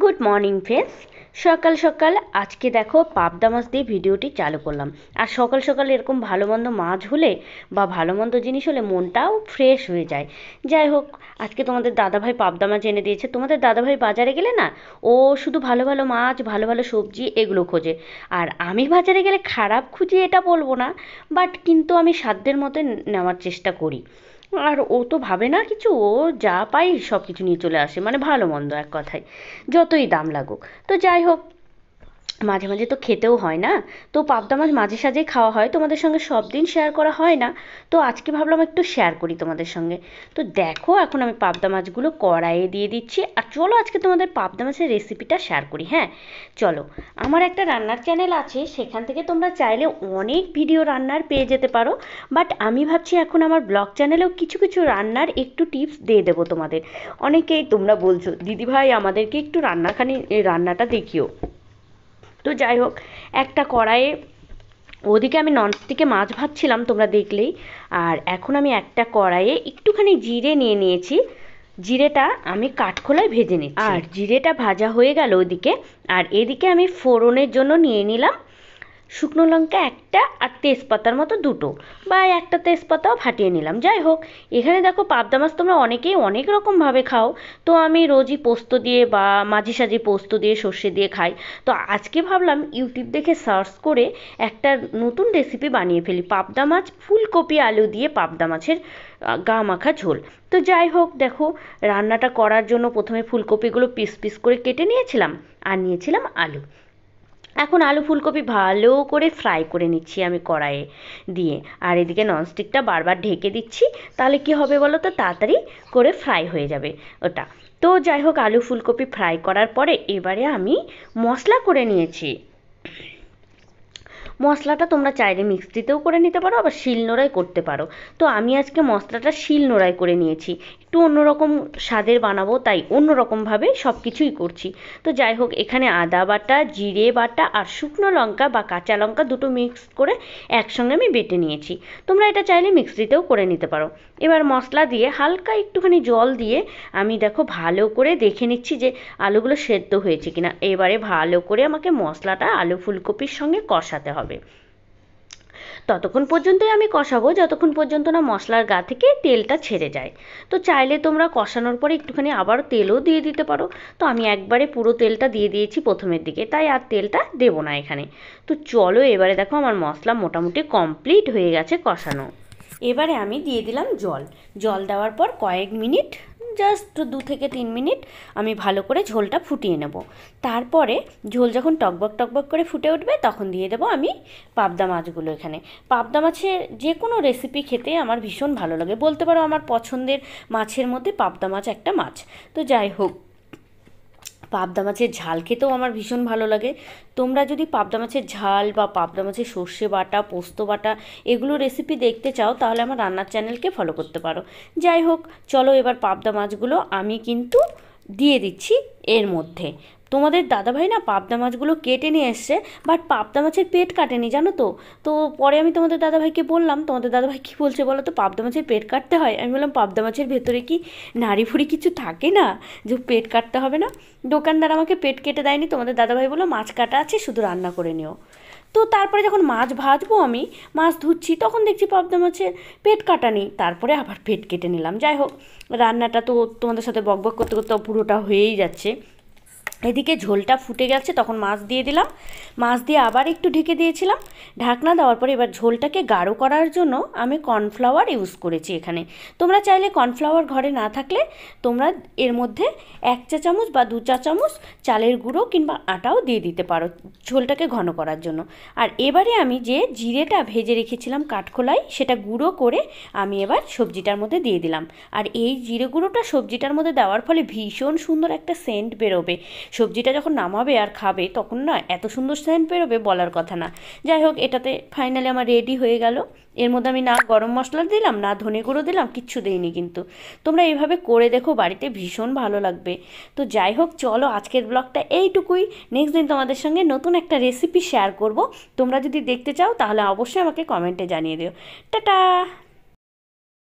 Good morning friends. সকাল সকাল আজকে দেখো পাবদা মাছ দিয়ে ভিডিওটি চালু করলাম। আর সকাল সকাল এরকম ভালো মন্দ মাছ হলে বা ভালো মন্দ জিনিস হলে মনটাও ফ্রেশ হয়ে যায়। যাই হোক, আজকে তোমাদের দাদাভাই পাবদা মাছ এনে দিয়েছে। তোমাদের দাদাভাই বাজারে গেলে না, ও শুধু ভালো ভালো মাছ, ভালো ভালো সবজি এগুলো খোঁজে। আর আমি বাজারে গেলে খারাপ খুঁজি এটা বলবো না, বাট কিন্তু আমি সাধ্যের মতো নেওয়ার চেষ্টা করি। আর ও তো ভাবে না কিছু, ও যা পাই সব কিছু নিয়ে চলে আসে, মানে ভালো মন্দ এক কথায়, যতই দাম লাগুক। তো যাই হোক, মাঝে মাঝে তো খেতেও হয় না। তো পাবদা মাছ মাঝে সাঝেই খাওয়া হয়, তোমাদের সঙ্গে সব দিন শেয়ার করা হয় না। তো আজকে ভাবলাম একটু শেয়ার করি তোমাদের সঙ্গে। তো দেখো, এখন আমি পাবদা মাছগুলো কড়াইয়ে দিয়ে দিচ্ছি। আর চলো আজকে তোমাদের পাবদা মাছের রেসিপিটা শেয়ার করি। হ্যাঁ, চলো। আমার একটা রান্নার চ্যানেল আছে, সেখান থেকে তোমরা চাইলে অনেক ভিডিও রান্নার পেয়ে যেতে পারো। বাট আমি ভাবছি এখন আমার ব্লগ চ্যানেলেও কিছু কিছু রান্নার একটু টিপস দিয়ে দেবো তোমাদের। অনেকেই তোমরা বলছো দিদিভাই আমাদেরকে একটু রান্নাটা দেখিও। তো যাই হোক, একটা কড়াইয়ে ওদিকে আমি ননস্টিকে মাছ ভাজছিলাম তোমরা দেখলেই। আর এখন আমি একটা কড়াইয়ে একটুখানি জিরে নিয়ে নিয়েছি। জিরেটা আমি কাঠখোলায় ভেজে নিচ্ছি। আর জিরেটা ভাজা হয়ে গেল ওদিকে। আর এদিকে আমি ফোড়নের জন্য নিয়ে নিলাম শুকনো লঙ্কা একটা, আর তেজপাতার মতো দুটো, বা একটা তেজপাতাও ফাটিয়ে নিলাম। যাই হোক, এখানে দেখো পাবদা মাছ তোমরা অনেকেই অনেক রকমভাবে খাও। তো আমি রোজই পোস্ত দিয়ে বা মাঝে সাঝে পোস্ত দিয়ে সর্ষে দিয়ে খাই। তো আজকে ভাবলাম ইউটিউব দেখে সার্চ করে একটা নতুন রেসিপি বানিয়ে ফেলি, পাবদা মাছ ফুলকপি আলু দিয়ে পাবদা মাছের গা মাখা ঝোল। তো যাই হোক, দেখো, রান্নাটা করার জন্য প্রথমে ফুলকপিগুলো পিস পিস করে কেটে নিয়েছিলাম, আর নিয়েছিলাম আলু। এখন আলু ফুলকপি ভালো করে ফ্রাই করে নিচ্ছি আমি কড়াইয়ে দিয়ে। আর এদিকে ননস্টিকটা বারবার ঢেকে দিচ্ছি, তাহলে কি হবে বলো তো, তাড়াতাড়ি করে ফ্রাই হয়ে যাবে ওটা। তো যাই হোক, আলু ফুলকপি ফ্রাই করার পরে এবারে আমি মশলা করে নিয়েছি। মশলাটা তোমরা চাইলে মিক্সিতেও করে নিতে পারো, আবার শিলনোড়ায় করতে পারো। তো আমি আজকে মশলাটা শিলনোড়ায় করে নিয়েছি, একটু অন্যরকম স্বাদের বানাবো তাই অন্যরকমভাবে সব কিছুই করছি। তো যাই হোক, এখানে আদা বাটা, জিরে বাটা আর শুকনো লঙ্কা বা কাঁচা লঙ্কা দুটো মিক্স করে একসঙ্গে আমি বেটে নিয়েছি। তোমরা এটা চাইলে মিক্সিতেও করে নিতে পারো। এবার মশলা দিয়ে হালকা একটুখানি জল দিয়ে আমি দেখো ভালো করে দেখে নিচ্ছি যে আলুগুলো সেদ্ধ হয়েছে কিনা। এবারে ভালো করে আমাকে মশলাটা আলু ফুলকপির সঙ্গে কষাতে হবে। ততক্ষণ পর্যন্তই আমি কষাবো যতক্ষণ পর্যন্ত না মশলার গা থেকে তেলটা ছেড়ে যায়। তো চাইলে তোমরা কষানোর পরে একটুখানি আবার তেলও দিয়ে দিতে পারো। তো আমি একবারে পুরো তেলটা দিয়ে দিয়েছি প্রথমের দিকে, তাই আর তেলটা দেবো না এখানে। তো চলো, এবারে দেখো আমার মশলা মোটামুটি কমপ্লিট হয়ে গেছে কষানো। এবারে আমি দিয়ে দিলাম জল। জল দেওয়ার পর কয়েক মিনিট, জাস্ট 2 থেকে 3 মিনিট আমি ভালো করে ঝোলটা ফুটিয়ে নেব। তারপরে ঝোল যখন টকবক টকবক করে ফুটে উঠবে তখন দিয়ে দেবো আমি পাবদা মাছগুলো। এখানে পাবদা মাছের যে কোনো রেসিপি খেতে আমার ভীষণ ভালো লাগে, বলতে পারো আমার পছন্দের মাছের মধ্যে পাবদা মাছ একটা মাছ। তো যাই হোক, পাবদা মাছের ঝাল খেতেও আমার ভীষণ ভালো লাগে। তোমরা যদি পাবদা মাছের ঝাল বা পাবদা মাছের সর্ষে বাটা, পোস্ত বাটা এগুলো রেসিপি দেখতে চাও, তাহলে আমার রান্নার চ্যানেলকে ফলো করতে পারো। যাই হোক, চলো এবার পাবদা মাছগুলো আমি কিন্তু দিয়ে দিচ্ছি এর মধ্যে। তোমাদের দাদাভাই না পাবদা মাছগুলো কেটে নিয়ে এসছে, বাট পাবদা মাছের পেট কাটেনি, জানো তো। তো পরে আমি তোমাদের দাদাভাইকে বললাম, তোমাদের দাদাভাই কী বলছে বলো তো, পাবদা মাছের পেট কাটতে হয়। আমি বললাম পাবদা মাছের ভেতরে কি নাড়ি ফুড়ি কিছু থাকে না যে পেট কাটতে হবে না? দোকানদার আমাকে পেট কেটে দেয়নি, তোমাদের দাদাভাই বললো মাছ কাটা আছে, শুধু রান্না করে নিও। তো তারপরে যখন মাছ ভাজবো, আমি মাছ ধুচ্ছি, তখন দেখছি পাবদা মাছের পেট কাটা নেই। তারপরে আবার পেট কেটে নিলাম। যাই হোক, রান্নাটা তো তোমাদের সাথে বকবক করতে করতে পুরোটা হয়েই যাচ্ছে। এদিকে ঝোলটা ফুটে গেছে, তখন মাছ দিয়ে দিলাম। মাছ দিয়ে আবার একটু ঢেকে দিয়েছিলাম। ঢাকনা দেওয়ার পরে এবার ঝোলটাকে গাঢ় করার জন্য আমি কর্নফ্লাওয়ার ইউজ করেছি এখানে। তোমরা চাইলে কর্নফ্লাওয়ার ঘরে না থাকলে তোমরা এর মধ্যে 1 চা চামচ বা 2 চা চামচ চালের গুঁড়ো কিংবা আটাও দিয়ে দিতে পারো ঝোলটাকে ঘন করার জন্য। আর এবারে আমি যে জিরেটা ভেজে রেখেছিলাম কাঠখোলায়, সেটা গুঁড়ো করে আমি এবার সবজিটার মধ্যে দিয়ে দিলাম। আর এই জিরে গুঁড়োটা সবজিটার মধ্যে দেওয়ার ফলে ভীষণ সুন্দর একটা সেন্ট বেরোবে। সবজিটা যখন নামাবে আর খাবে তখন না এত সুন্দর সেন্ট বেরোবে, বলার কথা না। যাই হোক, এটাতে ফাইনালি আমার রেডি হয়ে গেল। এর মধ্যে আমি না গরম মশলা দিলাম, না ধনে গুঁড়ো দিলাম, কিচ্ছু দিইনি। কিন্তু তোমরা এইভাবে করে দেখো, বাড়িতে ভীষণ ভালো লাগবে। তো যাই হোক, চলো আজকের ব্লগটা এইটুকুই। নেক্সট দিন তোমাদের সঙ্গে নতুন একটা রেসিপি শেয়ার করব। তোমরা যদি দেখতে চাও তাহলে অবশ্যই আমাকে কমেন্টে জানিয়ে দিও। টাটা।